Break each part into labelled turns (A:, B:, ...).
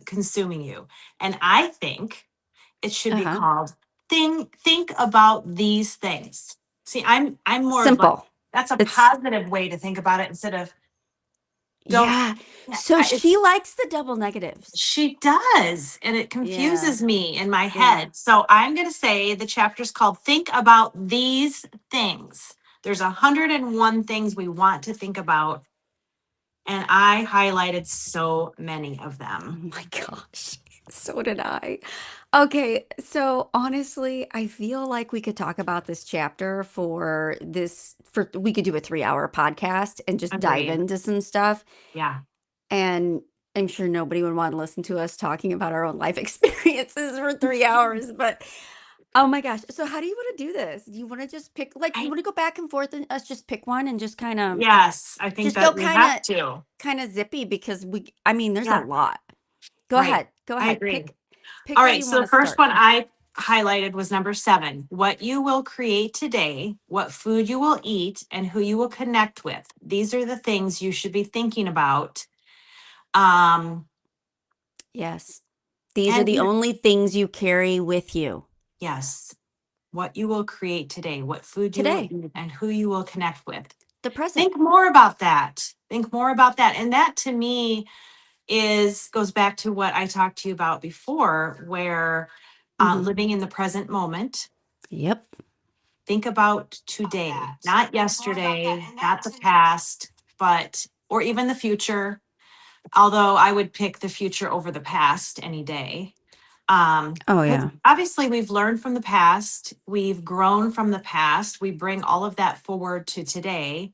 A: consuming you. And I think it should be
B: Uh-huh.
A: called think about these things. See, I'm more of like,
B: Simple.
A: that's a
B: It's
A: positive way to think about it instead of don't.
B: yeah.
A: Yeah,
B: So she
A: it's
B: likes the double negatives.
A: she does, and it
B: Yeah.
A: confuses me in my
B: Yeah.
A: head. So I'm going to say the chapter's called Think About These Things. There's 101 things we want to think about, and I highlighted so many of
B: Oh
A: them.
B: my gosh. So did I. Okay, so honestly, I feel like we could talk about this chapter for we could do a 3-hour podcast and just dive
A: Agreed.
B: into some stuff.
A: Yeah.
B: And I'm sure nobody would want to listen to us talking about our own life experiences for 3 hours, but oh my gosh. So how do you want to do this? Do you want to just pick, like, you
A: I
B: want to go back and forth and us just pick one and
A: yes, I think
B: just go
A: that we have to.
B: kind of zippy because I mean, there's a
A: Yeah,
B: lot. Go
A: right.
B: ahead. Go
A: I
B: ahead.
A: agree.
B: Pick
A: All
B: where
A: right,
B: you
A: so
B: want
A: the
B: to
A: first
B: start.
A: one I highlighted was number 7. What you will create today, what food you will eat, and who you will connect with. These are the things you should be thinking about. Um,
B: Yes. These are
A: and
B: the only things you carry with you
A: yes, what you will create today, what food you will
B: today,
A: eat, and who you will connect with.
B: the present.
A: Think more about that. Think more about that. And that to me is goes back to what I talked to you about before, where
B: Hmm.
A: living in the present moment.
B: Yep.
A: Think about today, not yesterday, not the past, but or even the future. Although I would pick the future over the past any day.
B: Oh,
A: Because
B: yeah.
A: obviously we've learned from the past, we've grown from the past, we bring all of that forward to today.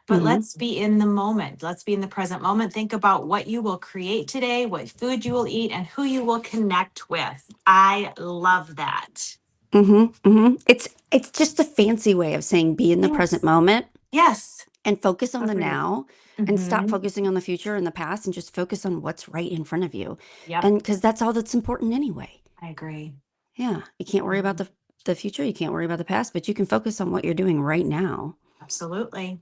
A: But
B: Hmm.
A: let's be in the moment. Let's be in the present moment. Think about what you will create today, what food you will eat, and who you will connect with. I love that.
B: Hmm. Hmm. It's just a fancy way of saying be in the present
A: Yes.
B: moment
A: Yes.
B: and focus on the
A: Agreed.
B: now and stop
A: Mm-hmm.
B: focusing on the future and the past and just focus on what's right in front of you.
A: Yep.
B: And because that's all that's important anyway.
A: I agree.
B: Yeah. You can't worry about
A: Mhm.
B: the future. You can't worry about the past, but you can focus on what you're doing right now.
A: Absolutely.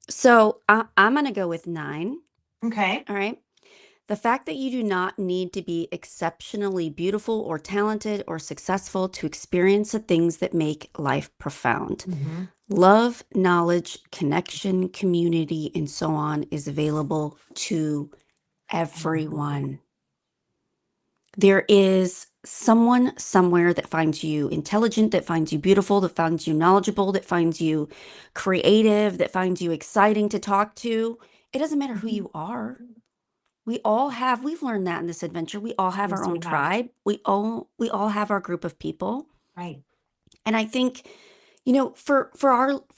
B: So I'm going to go with 9.
A: Okay.
B: All right. The fact that you do not need to be exceptionally beautiful or talented or successful to experience the things that make life profound.
A: Mm-hmm.
B: Love, knowledge, connection, community, and so on is available to everyone. There is someone somewhere that finds you intelligent, that finds you beautiful, that finds you knowledgeable, that finds you creative, that finds you exciting to talk to. It doesn't matter who you are. We've learned that in this adventure. We all have our
A: Yes,
B: own
A: we have.
B: tribe. We all have our group of people.
A: Right.
B: And I think, for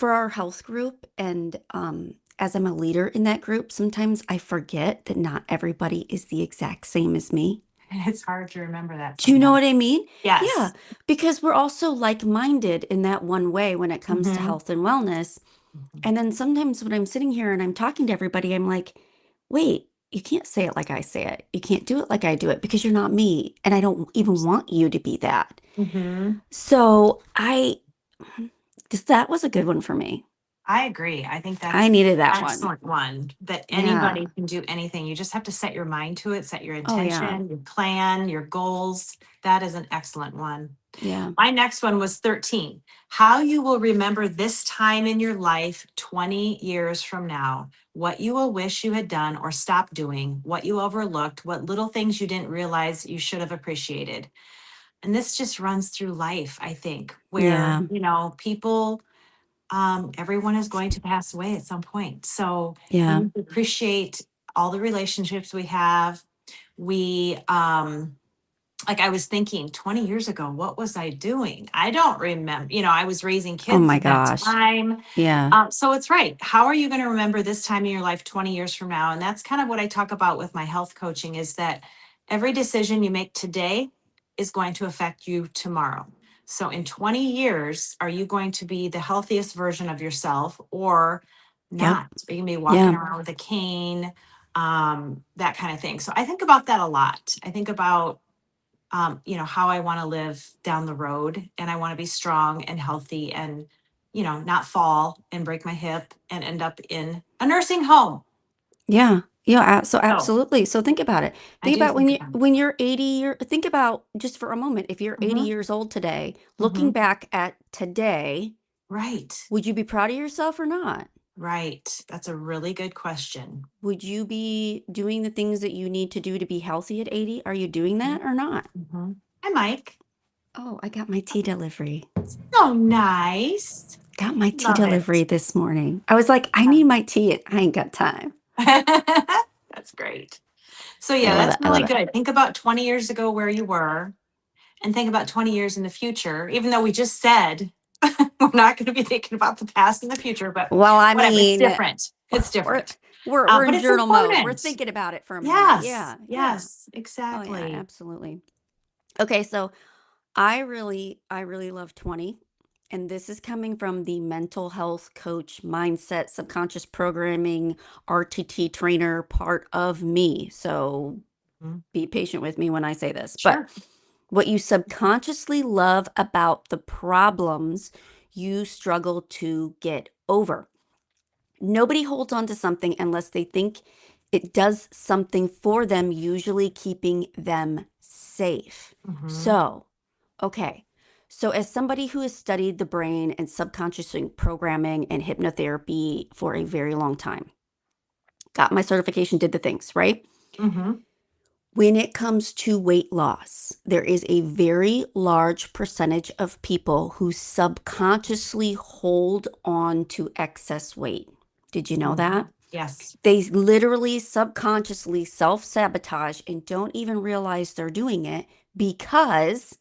B: our health group and as I'm a leader in that group, sometimes I forget that not everybody is the exact same as me.
A: It's hard to remember that
B: Do you know
A: sometimes.
B: what I mean? Yeah,
A: Yes.
B: because we're also like-minded in that one way when it comes to
A: Mm-hmm.
B: health and wellness. And then sometimes when I'm sitting here and I'm talking to everybody, I'm like, wait, you can't say it like I say it. You can't do it like I do it because you're not me. And I don't even want you to be that.
A: Mm-hmm.
B: So that was a good one for me.
A: I agree. I think
B: I
A: that's
B: needed that one.
A: excellent one that
B: Yeah.
A: anybody can do anything. You just have to set your mind to it, set your
B: Oh, yeah.
A: intention, your plan, your goals. That is an excellent one.
B: Yeah.
A: My next one was 13. How you will remember this time in your life 20 years from now. What you will wish you had done or stopped doing, what you overlooked, what little things you didn't realize you should have appreciated. And this just runs through life, I think, where,
B: Yeah.
A: people everyone is going to pass away at some point. So we
B: Yeah.
A: need to appreciate all the relationships we have. We, like I was thinking 20 years ago, what was I doing? I don't remember, I was raising
B: Oh
A: kids
B: my
A: at that
B: gosh.
A: time.
B: Yeah.
A: So it's right. How are you going to remember this time in your life 20 years from now? And that's kind of what I talk about with my health coaching is that every decision you make today is going to affect you tomorrow. So in 20 years, are you going to be the healthiest version of yourself or
B: Yep.
A: not? Are you going to be walking
B: Yeah.
A: around with a cane? That kind of thing. So I think about that a lot. I think about how I want to live down the road and I want to be strong and healthy and, not fall and break my hip and end up in a nursing home.
B: Yeah. Yeah, so
A: So
B: absolutely. So think about it.
A: I
B: Think
A: do
B: about
A: think about it.
B: when you're 80 think about just for a moment, if you're 80
A: Hmm.
B: years old today, looking
A: Hmm.
B: back at today,
A: Right.
B: would you be proud of yourself or not?
A: Right. That's a really good question.
B: Would you be doing the things that you need to do to be healthy at 80? Are you doing that or not?
A: Mm-hmm. Hi, Mike.
B: Oh, I got my tea delivery.
A: So nice.
B: Got my tea
A: Love
B: delivery
A: it.
B: this morning. I was like, I need my tea and I ain't got time.
A: That's great. So
B: I
A: yeah,
B: love
A: that's
B: it. I love
A: really
B: it.
A: good. Think about 20 years ago where you were and think about 20 years in the future, even though we just said we're not going to be thinking about the past and the future, but
B: Well, I
A: whatever, it's
B: mean,
A: different. It's
B: we're
A: different.
B: we're
A: But
B: in
A: it's
B: journal mode. We're
A: important.
B: thinking about it for a moment.
A: Yes.
B: Yeah, yeah.
A: Yes,
B: Oh yeah,
A: exactly.
B: absolutely. Okay, so I really love 20. And this is coming from the mental health coach mindset, subconscious programming, RTT trainer part of me. So
A: Mhm.
B: be patient with me when I say this. But
A: Sure.
B: what you subconsciously love about the problems you struggle to get over. Nobody holds on to something unless they think it does something for them, usually keeping them safe.
A: Hmm.
B: So, okay. So, as somebody who has studied the brain and subconscious programming and hypnotherapy for a very long time, got my certification, did the things, right?
A: Hmm.
B: When it comes to weight loss, there is a very large percentage of people who subconsciously hold on to excess weight. Did you know
A: Hmm.
B: that?
A: Yes.
B: They literally subconsciously self sabotage and don't even realize they're doing it because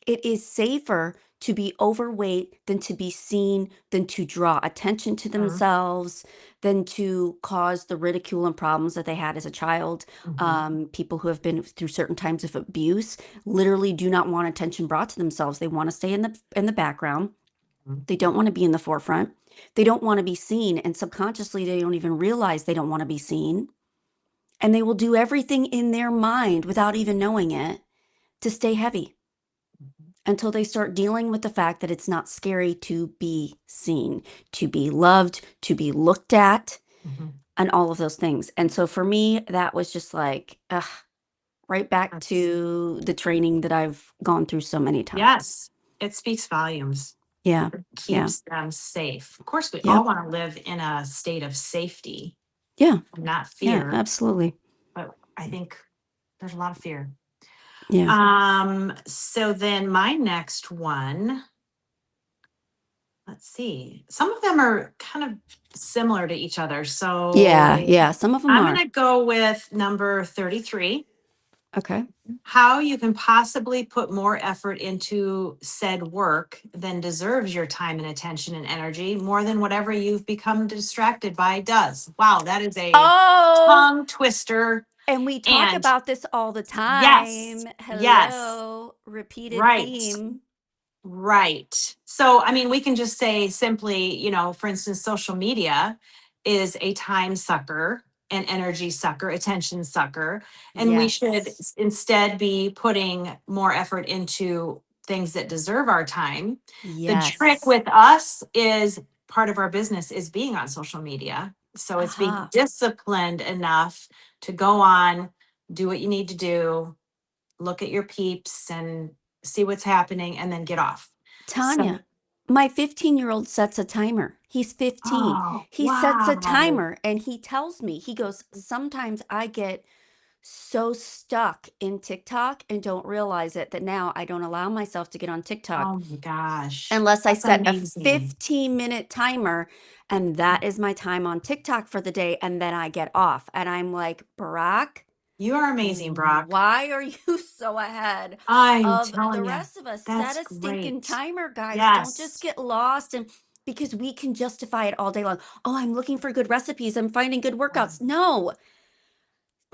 B: it is safer to be overweight than to be seen, than to draw attention to themselves, than to cause the ridicule and problems that they had as a child.
A: Hmm.
B: People who have been through certain times of abuse literally do not want attention brought to themselves. They want to stay in the background. They don't want to be in the forefront. They don't want to be seen, and subconsciously they don't even realize they don't want to be seen. And they will do everything in their mind without even knowing it to stay heavy until they start dealing with the fact that it's not scary to be seen, to be loved, to be looked at,
A: Hmm.
B: and all of those things. And so for me, that was just like, right back
A: That's,
B: to the training that I've gone through so many times.
A: yes, it speaks volumes.
B: Yeah. Yeah.
A: Keeps them safe. Of course, we all
B: Yep.
A: want to live in a state of safety,
B: Yeah.
A: not
B: Yeah.
A: fear,
B: Absolutely.
A: but I think there's a lot of fear.
B: Yeah.
A: So then my next one, let's see. Some of them are kind of similar to each other.
B: Yeah.
A: So
B: Yeah. Some of them
A: I'm
B: are.
A: going to go with number 33.
B: Okay.
A: How you can possibly put more effort into said work than deserves your time and attention and energy more than whatever you've become distracted by does. Wow, that is a
B: Oh,
A: tongue twister.
B: and we talk
A: And
B: about this all the
A: yes,
B: time.
A: yes,
B: Hello, repeated
A: right.
B: theme.
A: Right. So, I mean, we can just say simply, for instance, social media is a time sucker, an energy sucker, attention sucker. And we should
B: Yes.
A: instead be putting more effort into things that deserve our time. The trick
B: Yes.
A: with us is part of our business is being on social media. So it's being
B: Aha.
A: disciplined enough to go on, do what you need to do, look at your peeps and see what's happening and then get off. So,
B: Tonya, my 15-year-old sets a timer. He's 15.
A: oh,
B: He sets a
A: wow.
B: timer and he tells me, he goes, sometimes I get so stuck in TikTok and don't realize it that now I don't allow myself to get on TikTok
A: Oh my gosh.
B: unless I
A: That's
B: set a
A: amazing.
B: 15-minute timer and that is my time on TikTok for the day and then I get off. And I'm like, Barack,
A: You are amazing, Brock.
B: why are you so ahead
A: I'm
B: of the
A: telling you,
B: rest of us? Set
A: that's
B: a stinking
A: great.
B: timer, guys. Don't just
A: Yes.
B: get lost and because we can justify it all day long. Oh, I'm looking for good recipes. I'm finding good workouts. No,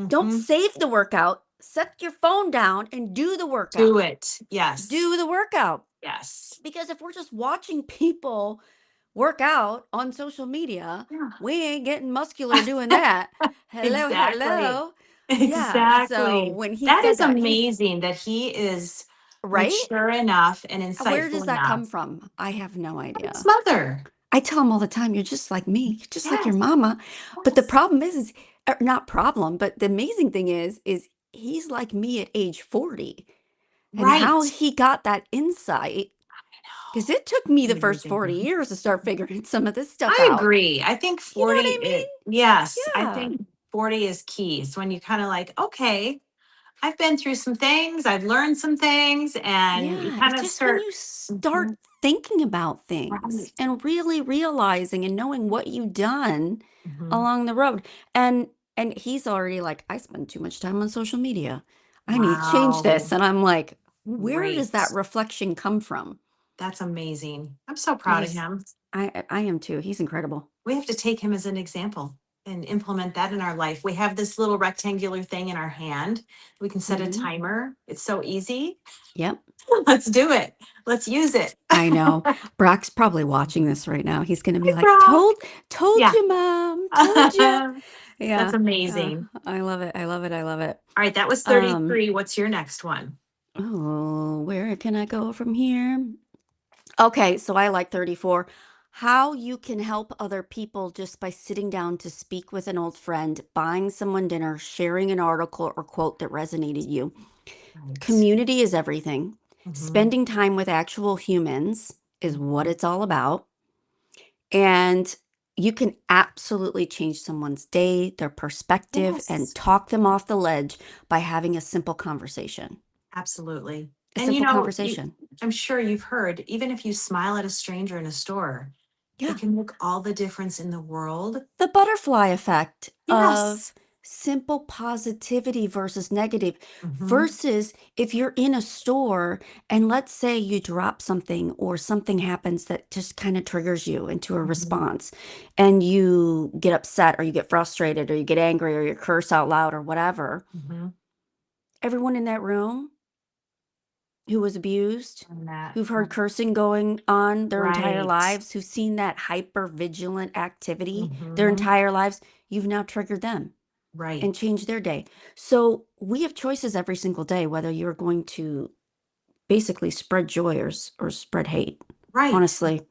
B: don't
A: Hmm.
B: save the workout. Set your phone down and do the workout.
A: Do it. Yes.
B: Do the workout.
A: Yes.
B: Because if we're just watching people work out on social media,
A: Yeah.
B: we ain't getting muscular doing that. Hello,
A: Exactly.
B: hello. Yeah. So
A: Exactly.
B: when he
A: That
B: said
A: is
B: that, he's
A: amazing that he is
B: right.
A: mature enough and
B: Where
A: insightful
B: does that come
A: enough.
B: from? I have no
A: His
B: idea.
A: mother.
B: I tell him all the time, you're just like me, you're just like your
A: Yes.
B: mama. But the
A: Yes.
B: problem is not problem, but the amazing thing is he's like me at age 40, and how
A: Right.
B: he got that insight, because it took me the first
A: Amazing.
B: 40 years to start figuring some of this stuff
A: I
B: out.
A: agree. I think
B: You know what
A: 40,
B: I mean?
A: yes, I
B: Yeah.
A: think 40 is key. It's when you kind of like, okay, I've been through some things, I've learned some things, and you
B: Yeah,
A: kind
B: it's
A: of
B: just when
A: start.
B: you start
A: Mhm.
B: thinking about things
A: Right.
B: and really realizing and knowing what you've done
A: Mhm.
B: along the road. And he's already like, I spend too much time on social media. I need to change
A: Wow.
B: this. And I'm like, where does that
A: Great.
B: reflection come from?
A: That's amazing. I'm so proud of
B: He's
A: him.
B: I am too. He's incredible.
A: We have to take him as an example and implement that in our life. We have this little rectangular thing in our hand. We can set a
B: Hmm.
A: timer. It's so easy.
B: Yep.
A: Let's do it. Let's use it.
B: I know. Brock's probably watching this right now. He's gonna be
A: Hey,
B: like,
A: Brock.
B: told
A: Yeah.
B: you, Mom. Told you.
A: That's
B: Yeah.
A: amazing.
B: I love it. I love it. I love it.
A: All right, that was
B: Um,
A: 33. What's your next one?
B: oh, where can I go from here? Okay, so I like 34. How you can help other people just by sitting down to speak with an old friend, buying someone dinner, sharing an article or quote that resonated you.
A: Right.
B: Community is everything.
A: Hmm.
B: Spending time with actual humans is what
A: Hmm.
B: it's all about. And you can absolutely change someone's day, their perspective, and
A: Yes,
B: talk them off the ledge by having a simple conversation.
A: absolutely.
B: A
A: And
B: simple conversation.
A: I'm sure you've heard, even if you smile at a stranger in a store, it
B: Yeah.
A: can make all the difference in the world.
B: The butterfly effect
A: Yes.
B: of simple positivity versus negative,
A: Hmm.
B: versus if you're in a store and let's say you drop something or something happens that just kind of triggers you into a
A: Hmm.
B: response and you get upset or you get frustrated or you get angry or you curse out loud or whatever.
A: Hmm.
B: Everyone in that room who was abused,
A: And that,
B: who've heard cursing going on their entire
A: right.
B: lives, who've seen that hyper vigilant activity their
A: Hmm.
B: entire lives, you've now triggered them and
A: Right.
B: changed their day. So we have choices every single day, whether you're going to basically spread joy or spread hate,
A: Right.
B: honestly.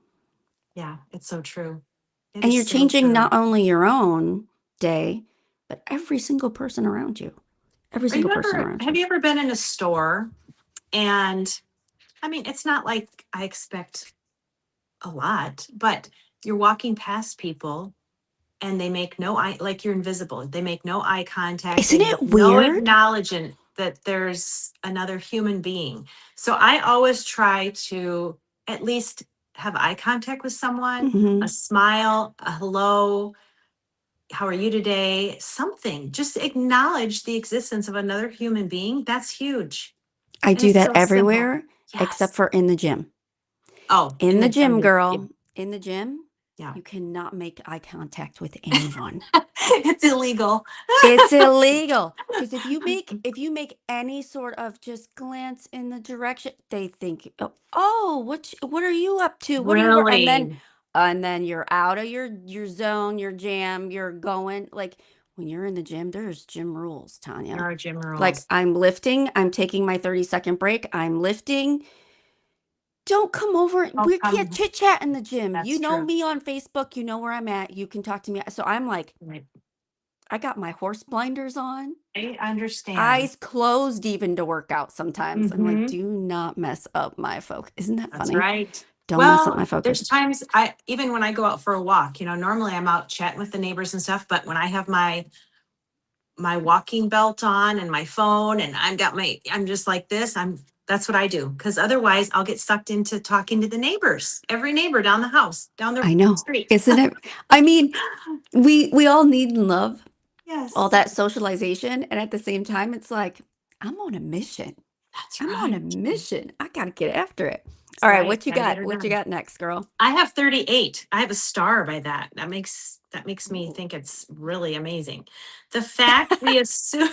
A: Yeah, it's so true. It
B: And
A: is
B: you're
A: so
B: changing
A: true.
B: not only your own day, but every single person around you. Every
A: Are you
B: single person
A: ever,
B: around
A: have
B: you.
A: you ever been in a store and I mean, it's not like I expect a lot, but you're walking past people and they make no eye, like you're invisible. They make no eye contact. They
B: Isn't
A: make
B: it
A: no
B: weird?
A: acknowledgement that there's another human being. So I always try to at least have eye contact with someone, a
B: Hmm.
A: smile, a hello, how are you today? Something. Just acknowledge the existence of another human being. That's huge.
B: I
A: And
B: do
A: it's
B: that
A: so simple.
B: everywhere except
A: Yes.
B: for in the gym.
A: Oh,
B: In
A: in
B: the
A: the gym.
B: gym,
A: Yeah.
B: girl. In the gym,
A: Yeah.
B: you cannot make eye contact with anyone.
A: It's illegal.
B: It's illegal. Because if you make any sort of just glance in the direction, they think, oh, what are you up to? What are you
A: Really?
B: and then you're out of your zone, your jam, you're going like when you're in the gym, there's gym rules,
A: There
B: Tanya.
A: are gym
B: Like
A: rules.
B: I'm lifting, I'm taking my 30-second break, I'm lifting. Don't come over.
A: Oh,
B: We can't
A: come.
B: chit chat in the gym. You
A: That's
B: know
A: true.
B: me on Facebook. You know where I'm at. You can talk to me. So I'm like,
A: Right.
B: I got my horse blinders on,
A: I understand.
B: eyes closed even to work out sometimes. I'm like,
A: Hmm.
B: do not mess up my focus. Isn't that
A: That's
B: funny?
A: right.
B: Don't mess up
A: Well,
B: my
A: there's
B: focus.
A: times even when I go out for a walk, normally I'm out chatting with the neighbors and stuff, but when I have my walking belt on and my phone and I'm just like this, that's what I do. Cause otherwise I'll get sucked into talking to the neighbors, every neighbor down the house, down the
B: I know.
A: street.
B: Isn't it? I mean, we all need love, all
A: Yes,
B: that socialization. And at the same time, it's like, I'm on a mission.
A: that's
B: I'm on a
A: right.
B: mission. I got to get after it.
A: That's
B: All right.
A: right.
B: What you
A: Gotta get
B: got?
A: her
B: What you
A: done.
B: got next, girl?
A: I have 38. I have a star by that. That makes me think it's really amazing. The fact we assume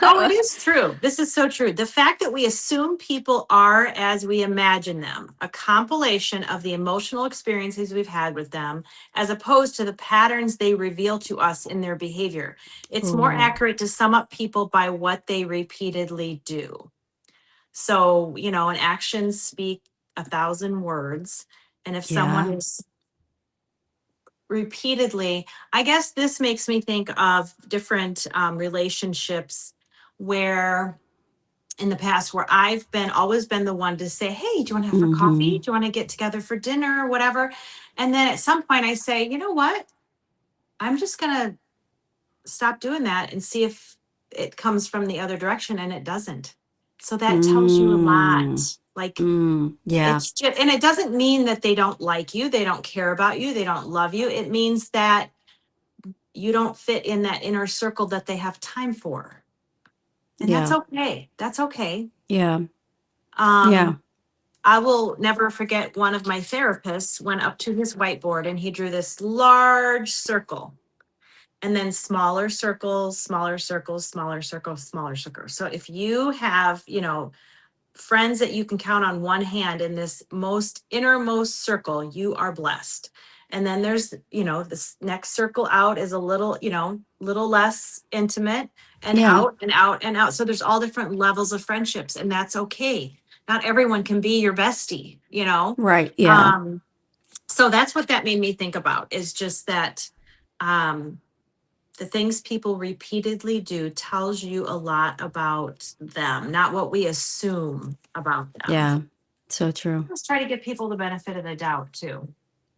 A: Oh, it is true. This is so true. The fact that we assume people are as we imagine them, a compilation of the emotional experiences we've had with them, as opposed to the patterns they reveal to us in their behavior. It's more
B: Oh,
A: accurate to sum up people by what they repeatedly do. So, an actions speak 1,000 words. And if someone
B: yeah.
A: is repeatedly, I guess this makes me think of different relationships where in the past where I've been always been the one to say, hey, do you want to have for coffee?
B: Mm-hmm.
A: Do you want to get together for dinner or whatever? And then at some point I say, you know what? I'm just going to stop doing that and see if it comes from the other direction, and it doesn't. So that tells you a
B: Mm.
A: lot. Like
B: Yeah.
A: it's just, and it doesn't mean that they don't like you, they don't care about you, they don't love you. It means that you don't fit in that inner circle that they have time for. And that's
B: Yeah.
A: okay. That's okay.
B: Yeah. Yeah.
A: Um, I will never forget one of my therapists went up to his whiteboard and he drew this large circle and then smaller circles, smaller circles, smaller circles, smaller circles. So if you have, friends that you can count on one hand in this most innermost circle, you are blessed. And then there's, this next circle out is a little, little less intimate, and
B: Yeah.
A: out and out and out. So there's all different levels of friendships, and that's okay. Not everyone can be your bestie,
B: Right. Yeah.
A: Um, so that's what that made me think about, is just that um the things people repeatedly do tells you a lot about them, not what we assume about them.
B: Yeah. So true.
A: Let's try to give people the benefit of the doubt too.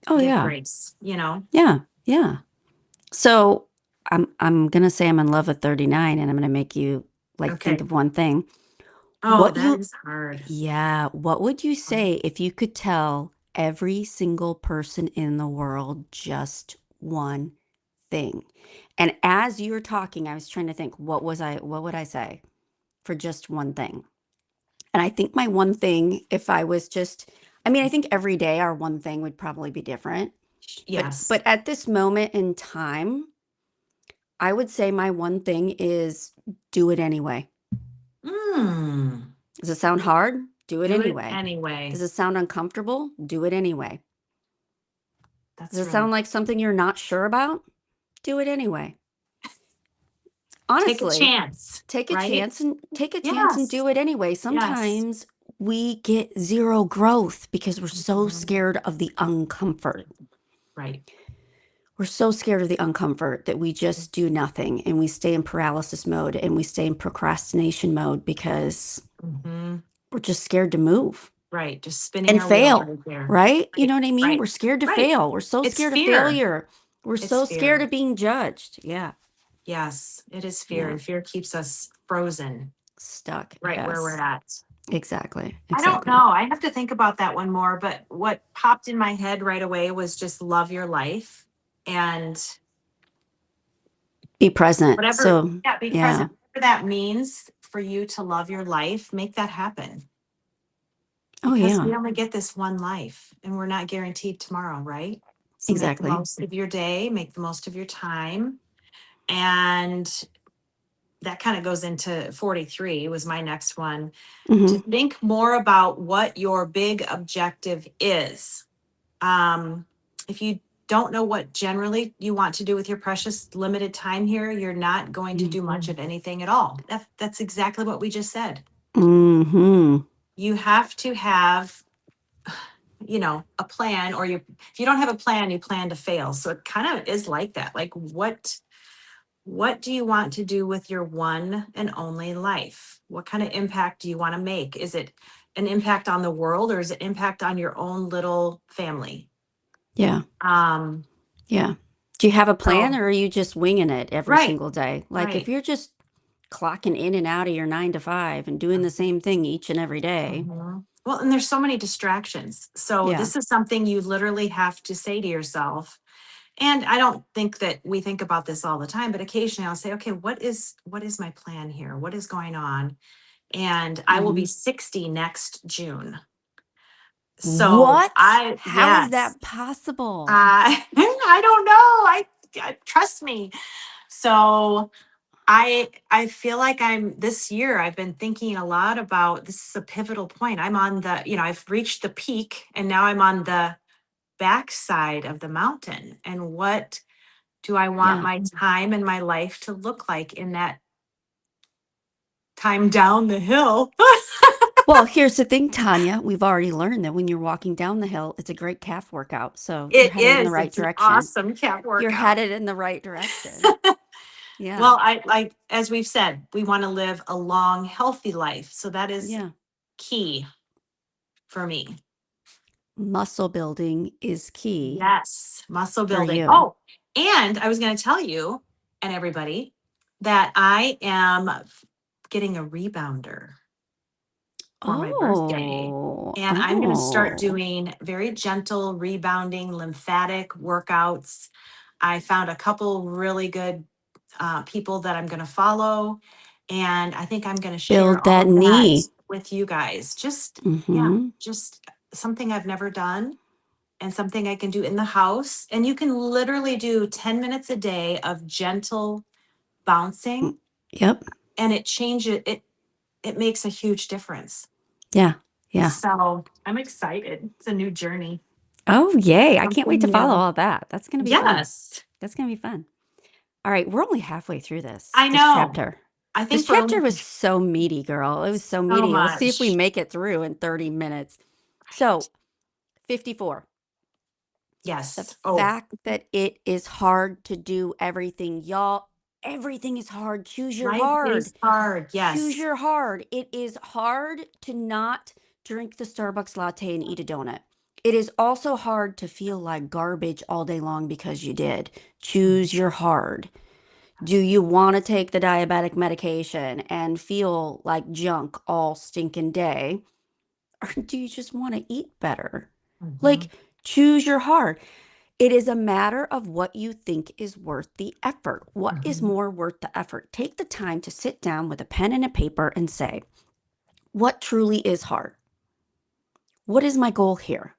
B: Oh
A: Give
B: yeah.
A: grace.
B: Yeah. Yeah. So I'm gonna say I'm in love with 39 and I'm gonna make you like think
A: Okay.
B: of one thing.
A: Oh,
B: What
A: that
B: you
A: is hard.
B: Yeah, what would you say if you could tell every single person in the world just one thing? And as you were talking, I was trying to think, what would I say for just one thing? And I think my one thing, if I was just, I mean, I think every day our one thing would probably be different. But
A: Yes.
B: but at this moment in time, I would say my one thing is do it anyway.
A: Mm,
B: Does it sound hard? Do it
A: do it
B: anyway.
A: anyway.
B: Does it sound uncomfortable? Do it anyway. Does
A: That's
B: it
A: really
B: sound like something you're not sure about? Do it anyway.
A: take a
B: Honestly,
A: chance, right?
B: take a chance and
A: Yes.
B: do it anyway.
A: Yes.
B: Sometimes we get zero growth because we're so
A: Mhm.
B: scared of the uncomfort.
A: Right.
B: We're so scared of the uncomfort that we just do nothing and we stay in paralysis mode and we stay in procrastination mode because
A: Hmm.
B: we're just scared to move
A: Right. Just spinning
B: and
A: our wheels
B: fail,
A: right there.
B: right? You know
A: Right.
B: what I mean?
A: Right.
B: We're scared to
A: Right.
B: fail. We're so
A: It's
B: scared of
A: fear.
B: failure. We're
A: It's
B: so scared
A: fear.
B: of being judged. Yeah.
A: Yes, it is fear,
B: Yeah.
A: and fear keeps us frozen
B: Stuck.
A: right where we're
B: Yes.
A: at.
B: Exactly.
A: I don't
B: Exactly.
A: know. I have to think about that one more, but what popped in my head right away was just love your life and
B: Be present.
A: whatever,
B: So,
A: yeah, be
B: yeah.
A: present. Whatever that means for you to love your life, make that happen,
B: Oh,
A: because
B: yeah.
A: we only get this one life and we're not guaranteed tomorrow, right? So make the
B: Exactly.
A: most of your day, make the most of your time. And that kind of goes into 43 was my next one, to
B: Hmm.
A: think more about what your big objective is. Um, if you don't know what generally you want to do with your precious limited time here, you're not going to do much of anything at all. That's exactly what we just said.
B: Hmm.
A: You have to have, a plan, or if you don't have a plan, you plan to fail. So it kind of is like that. Like what do you want to do with your one and only life? What kind of impact do you want to make? Is it an impact on the world, or is it impact on your own little family?
B: Yeah.
A: Um,
B: Yeah. Do you have a plan
A: so
B: or are you just winging it every
A: right,
B: single day? Like if
A: right.
B: you're just clocking in and out of your 9 to 5 and doing the same thing each and every day.
A: Mhm. Well, and there's so many distractions. So
B: Yeah.
A: this is something you literally have to say to yourself. And I don't think that we think about this all the time, but occasionally I'll say, okay, what is my plan here? What is going on? And I will be
B: Hmm.
A: 60 next June. So
B: What? How is
A: yes,
B: that possible?
A: I don't know. Trust me. So I feel like this year I've been thinking a lot about, this is a pivotal point. I'm on I've reached the peak and now I'm on the backside of the mountain. And what do I want
B: Yeah.
A: my time and my life to look like in that time down the hill?
B: Well, here's the thing, Tanya. We've already learned that when you're walking down the hill, it's a great calf workout. So you're
A: It
B: headed in the
A: is.
B: right
A: It's an
B: direction.
A: awesome cat
B: You're
A: workout.
B: headed in the right direction. Yeah.
A: Well, I like, as we've said, we want to live a long, healthy life. So that is
B: Yeah.
A: key for me.
B: Muscle building is key
A: Yes, muscle
B: for
A: building.
B: you.
A: Oh, and I was going to tell you and everybody that I am getting a rebounder for my birthday.
B: Oh,
A: And I'm going to start
B: oh,
A: doing very gentle rebounding lymphatic workouts. I found a couple really good people that I'm going to follow. And I think I'm going to share
B: build
A: all
B: that
A: of that
B: knee.
A: with you guys. Just, yeah,
B: Mm-hmm.
A: just something I've never done and something I can do in the house. And you can literally do 10 minutes a day of gentle bouncing
B: Yep.
A: and it changes it makes a huge difference.
B: Yeah. Yeah.
A: So I'm excited. It's a new journey,
B: Oh, yay. I can't wait
A: something
B: to follow
A: new.
B: all that. That's going to be fun.
A: Yes,
B: That's going to be fun. All right. We're only halfway through
A: I
B: this
A: know.
B: chapter.
A: I
B: This
A: think we're
B: chapter
A: only
B: was so meaty, girl. It was so
A: so
B: meaty. Let's see if we
A: much.
B: make it through in 30 minutes. So, 54. The
A: Yes. Oh,
B: fact that it is hard to do everything. Y'all, everything is hard. Choose your
A: life
B: hard.
A: is hard.
B: Choose
A: Yes.
B: your hard. It is hard to not drink the Starbucks latte and eat a donut. It is also hard to feel like garbage all day long because you did.
A: Mm,
B: Choose your hard. Do
A: yes.
B: you want to take the diabetic medication and feel like junk all stinking day? Or do you just want to eat better?
A: Hmm.
B: Like, choose your hard. It is a matter of what you think is worth the effort. What is
A: Hmm.
B: more worth the effort? Take the time to sit down with a pen and a paper and say, what truly is hard? What is my goal here?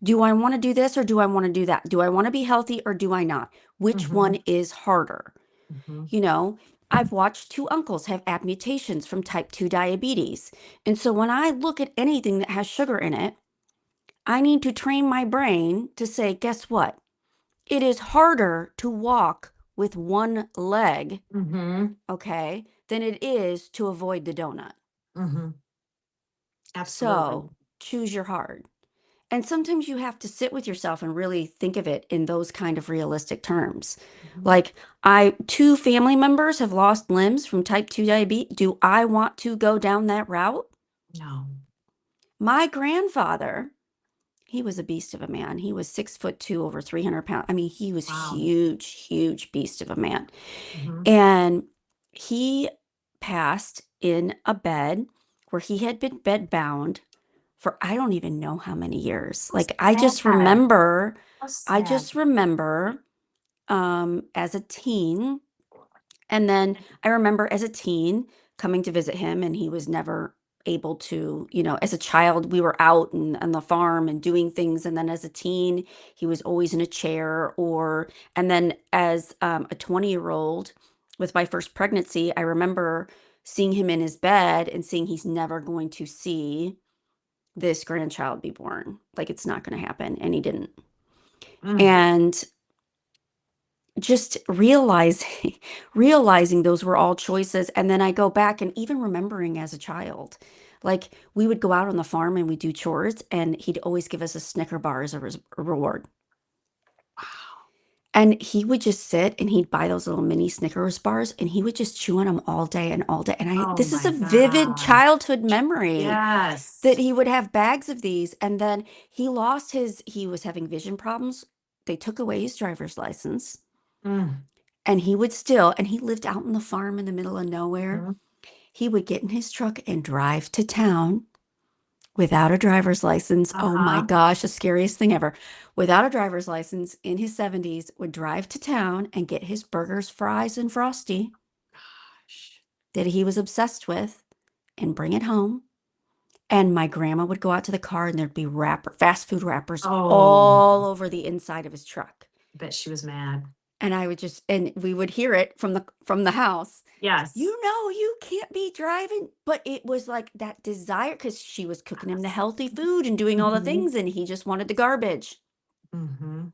B: Do I want to do this or do I want to do that? Do I want to be healthy or do I not? Which one
A: Hmm.
B: is harder?
A: Hmm.
B: You know, I've watched two uncles have mutations from type 2 diabetes. And so when I look at anything that has sugar in it, I need to train my brain to say, guess what? It is harder to walk with one leg,
A: Hmm.
B: okay, than it is to avoid the donut.
A: Hmm. Absolutely.
B: So choose your hard. And sometimes you have to sit with yourself and really think of it in those kind of realistic terms.
A: Mhm.
B: Like, two family members have lost limbs from type 2 diabetes. Do I want to go down that route?
A: No.
B: My grandfather, he was a beast of a man. He was 6'2", over 300 pounds. I mean, he was
A: Wow.
B: huge, huge beast of a man.
A: Hmm.
B: And he passed in a bed where he had been bed bound for I don't even know how many years.
A: So
B: Like I just
A: sad.
B: remember,
A: So
B: I
A: sad.
B: just remember as a teen, and then I remember as a teen coming to visit him, and he was never able to, as a child, we were out and on the farm and doing things. And then as a teen, he was always in a chair, and then as a 20-year-old with my first pregnancy, I remember seeing him in his bed and seeing he's never going to see this grandchild be born. Like it's not going to happen. And he didn't.
A: Mm.
B: And just realizing those were all choices. And then I go back and even remembering as a child, like we would go out on the farm and we do chores and he'd always give us a Snicker bar as a reward.
A: Wow.
B: And he would just sit and he'd buy those little mini Snickers bars and he would just chew on them all day and all day. And
A: Oh
B: this is a
A: my
B: vivid
A: God.
B: childhood memory that
A: Yes.
B: he would have bags of these. And then he was having vision problems. They took away his driver's license
A: Mm.
B: and and he lived out on the farm in the middle of nowhere.
A: Mhm.
B: He would get in his truck and drive to town without a driver's license. Oh my
A: Uh-huh.
B: gosh, the scariest thing ever. Without a driver's license in his 70s, would drive to town and get his burgers, fries, and frosty
A: Gosh.
B: that he was obsessed with and bring it home. And my grandma would go out to the car and there'd be fast food wrappers
A: Oh,
B: all over the inside of his truck.
A: I bet she was mad.
B: And and we would hear it from the house.
A: Yes.
B: You can't be driving. But it was like that desire because she was cooking him the
A: Yes.
B: healthy food and doing all the
A: Hmm.
B: things, and he just wanted the garbage.
A: Hmm.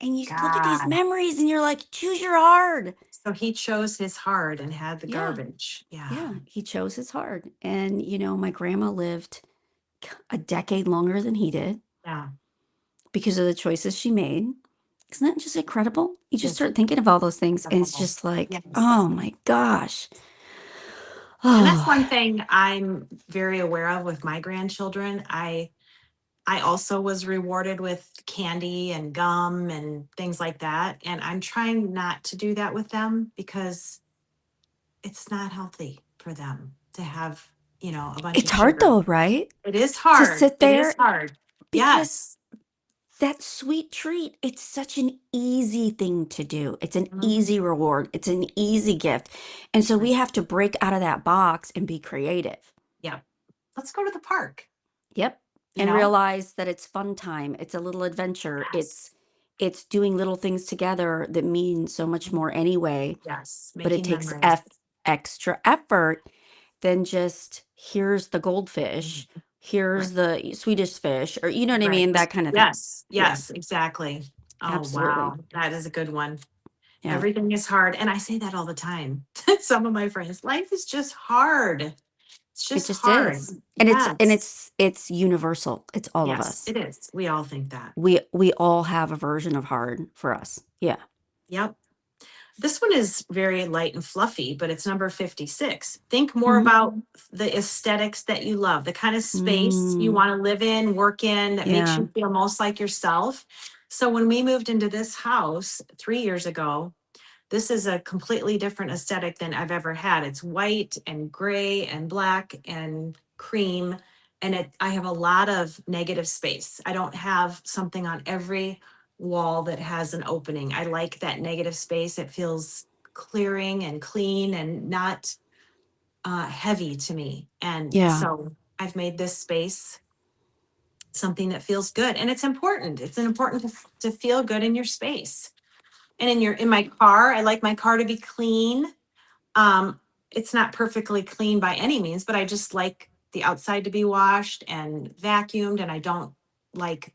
B: And you look at these
A: God.
B: memories and you're like, choose your hard.
A: So he chose his hard and had the
B: Yeah.
A: garbage. Yeah.
B: Yeah. He chose his hard. And, my grandma lived a decade longer than he did
A: Yeah.
B: because of the choices she made. Isn't that just incredible? You just
A: It's
B: start thinking of all those things and it's
A: incredible.
B: just like, oh
A: Yes.
B: my gosh.
A: And that's
B: Oh,
A: one thing I'm very aware of with my grandchildren. I also was rewarded with candy and gum and things like that. And I'm trying not to do that with them because it's not healthy for them to have, a bunch
B: it's
A: of
B: hard
A: sugar.
B: though, right?
A: It is
B: To
A: hard.
B: sit
A: It is
B: there
A: hard.
B: because
A: Yes.
B: that sweet treat, it's such an easy thing to do. It's an
A: Mhm.
B: easy reward. It's an easy gift. And
A: That's
B: so we
A: right.
B: have to break out of that box and be creative.
A: Yep. Let's go to the park,
B: Yep.
A: you
B: And
A: know?
B: realize that it's fun time. It's a little adventure.
A: Yes.
B: It's doing little things together that mean so much
A: Mhm.
B: more anyway,
A: Yes.
B: but it
A: Making
B: takes
A: memories.
B: extra effort than just here's the goldfish,
A: Mhm. Right.
B: here's the Swedish fish, or you know what I
A: Right.
B: mean? That kind of thing.
A: Yes.
B: Yeah,
A: Yes. Exactly. Oh,
B: absolutely.
A: wow. That is a good one.
B: Yeah.
A: Everything is hard. And I say that all the time to some of my friends. Life is just hard. It's
B: It
A: just
B: just
A: hard.
B: is. And it's and
A: Yes.
B: it's universal. It's all of
A: Yes,
B: us.
A: it is. We all think that.
B: We all have a version of hard for us. Yeah.
A: Yep. This one is very light and fluffy, but it's number 56. Think more
B: Mhm.
A: about the aesthetics that you love, the kind of space you
B: Mm,
A: want to live in, work in, that makes
B: yeah.
A: you feel most like yourself. So when we moved into this house 3 years ago, this is a completely different aesthetic than I've ever had. It's white and gray and black and cream. And I have a lot of negative space. I don't have something on every wall that has an opening. I like that negative space. It feels clearing and clean and not heavy to me. And
B: Yeah.
A: so I've made this space something that feels good. And it's important. It's important to feel good in your space. And in my car, I like my car to be clean. um, it's not perfectly clean by any means, but I just like the outside to be washed and vacuumed. And I don't like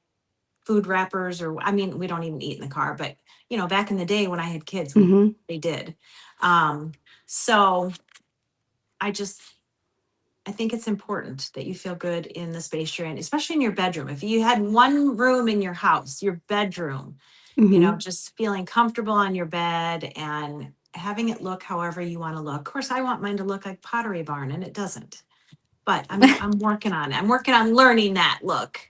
A: food wrappers, or, I mean, we don't even eat in the car, but back in the day when I had kids,
B: Mhm.
A: they did. Um, so I just, I think it's important that you feel good in the space you're in, especially in your bedroom. If you had one room in your house, your bedroom,
B: Mhm.
A: just feeling comfortable on your bed and having it look however you want to look. Of course, I want mine to look like Pottery Barn, and it doesn't. But I'm working on it. I'm working on learning that look.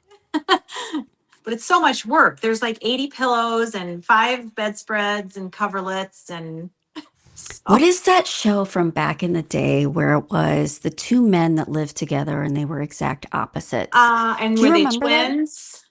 A: But it's so much work. There's like 80 pillows and 5 bedspreads and coverlets, and
B: What
A: so
B: is that show from back in the day where it was the two men that lived together and they were exact opposites?
A: and
B: Do
A: were
B: you
A: they
B: remember that?
A: twins?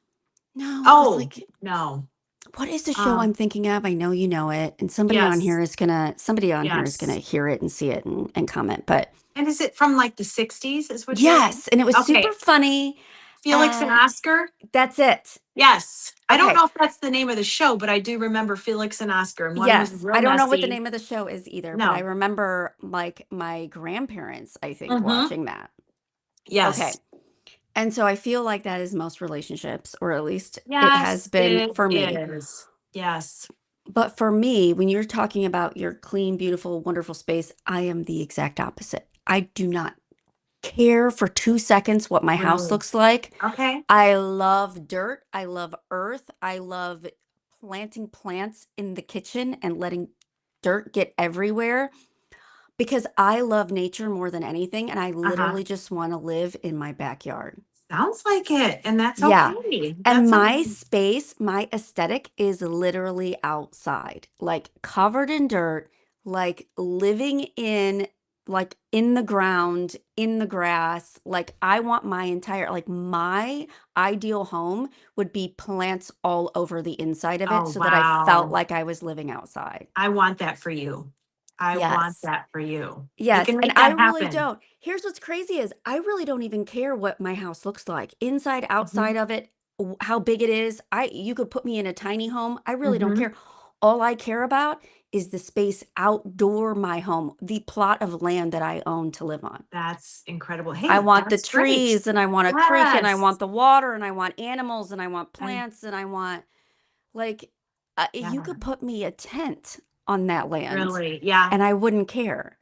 B: No, it was
A: Oh,
B: like,
A: no.
B: what is the show I'm
A: Um,
B: thinking of? I know you know it, and
A: yes.
B: somebody on here is gonna
A: Yes.
B: hear it and see it and comment. But
A: And is it from like the 60s is what you're
B: yes, and it was super
A: Okay,
B: funny.
A: Felix and Oscar?
B: That's it.
A: Yes. I don't
B: Okay.
A: know if that's the name of the show, but I do remember Felix and Oscar, and one was
B: Yes, I
A: real
B: don't know what the
A: messy.
B: name of the show is either, but I
A: No.
B: remember like my grandparents, I think,
A: Mm-hmm.
B: watching that. Okay.
A: Yes.
B: And so I feel like that is most relationships, or at least it has
A: Yes,
B: been
A: it
B: for me.
A: is. Yes.
B: But for me, when you're talking about your clean, beautiful, wonderful space, I am the exact opposite. I do not care for 2 seconds what my house
A: Really.
B: looks like.
A: Okay.
B: I love dirt. I love earth. I love planting plants in the kitchen and letting dirt get everywhere because I love nature more than anything. And I
A: Uh-huh.
B: literally just want to live in my backyard.
A: Sounds like it. And that's
B: Yeah.
A: okay.
B: And
A: That's
B: my
A: okay.
B: space, my aesthetic is literally outside, like covered in dirt, like living in the ground, in the grass. Like I want like my ideal home would be plants all over the inside of it
A: Oh,
B: so that I felt
A: wow.
B: like I was living outside.
A: I want that for you. I want
B: Yes.
A: that for you. We
B: Yes,
A: can
B: and
A: make
B: I
A: that
B: really
A: happen.
B: don't. Here's what's crazy is I really don't even care what my house looks like. Inside, outside
A: Hmm.
B: of it, how big it is. You could put me in a tiny home. I really don't
A: Hmm.
B: care. All I care about is the space outdoor my home, the plot of land that I own to live on.
A: That's incredible.
B: I
A: Hey,
B: want the
A: that's great.
B: trees and I want a creek and I
A: Yes.
B: want the water and I want animals and I want
A: I
B: plants and I want like You
A: Yeah,
B: could put me a tent on that land
A: really. Yeah.
B: and I wouldn't care.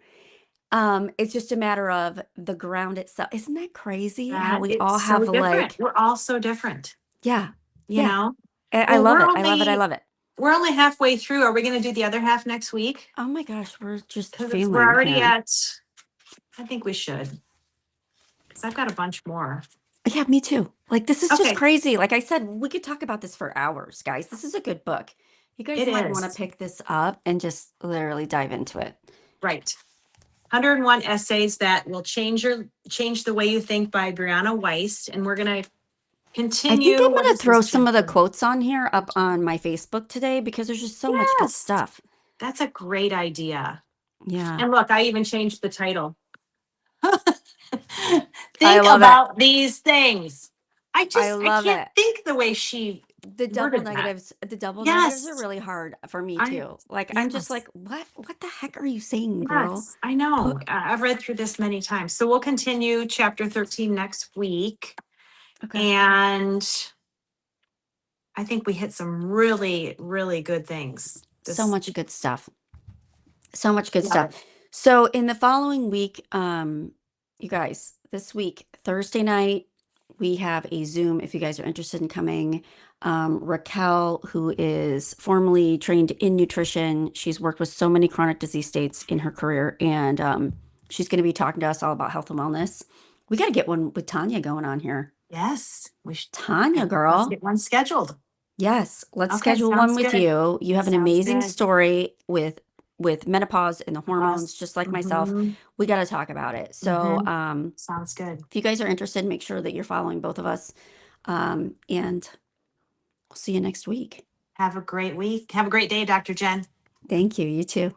B: It's just a matter of the ground itself. Isn't that crazy how
A: That
B: we
A: it's
B: all
A: so
B: have
A: different.
B: like,
A: We're all so different,
B: yeah,
A: you
B: yeah.
A: know?
B: I
A: Well,
B: love it. I love it. I love it.
A: we're only halfway through. Are we going to do the other half next week?
B: Oh my gosh, we're just
A: Because we're
B: feeling
A: already
B: here.
A: at, I think we should. Because I've got a bunch more.
B: Yeah, me too. Like, this is just
A: Okay,
B: crazy. Like I said, we could talk about this for hours, guys. This is a good book. You guys
A: it
B: might want to
A: is.
B: pick this up and just literally dive into it.
A: Right. 101 essays that will change the way you think by Brianna Weist. And we're going to
B: I think
A: continue.
B: I'm
A: What
B: going to
A: is this
B: throw some of the
A: chapter?
B: quotes on here up on my Facebook today because there's just so much good
A: Yes,
B: stuff.
A: that's a great idea.
B: Yeah.
A: And look, I even changed the title.
B: I
A: Think
B: love it.
A: about these things.
B: I
A: I
B: love
A: can't
B: it.
A: think the way she worded that.
B: The double negatives are
A: Yes.
B: really hard for me
A: I
B: too. Like I'm just
A: yes.
B: like, what the heck are you saying, girl?
A: Yes, I know.
B: Put
A: I've read through this many times. So we'll continue chapter 13 next week.
B: Okay.
A: And I think we hit some really, really good things.
B: So
A: This
B: much good stuff. So much good
A: love
B: stuff.
A: it.
B: So in the following week, you guys, this week, Thursday night, we have a Zoom if you guys are interested in coming. Raquel, who is formerly trained in nutrition, she's worked with so many chronic disease states in her career, and she's going to be talking to us all about health and wellness. We got to get one with Tonya going on here.
A: Yes, we should.
B: Tanya,
A: Okay, let's
B: girl.
A: get one scheduled.
B: Yes, let's
A: Okay,
B: schedule one
A: sounds
B: with
A: good.
B: you. You have an
A: Sounds
B: amazing
A: good.
B: story with menopause and the hormones,
A: Pause.
B: just like myself.
A: Mm-hmm.
B: We got to talk about it. So,
A: Mm-hmm. Sounds good.
B: if you guys are interested, make sure that you're following both of us. And we'll see you next week.
A: Have a great week. Have a great day, Dr. Jen.
B: Thank you. You too.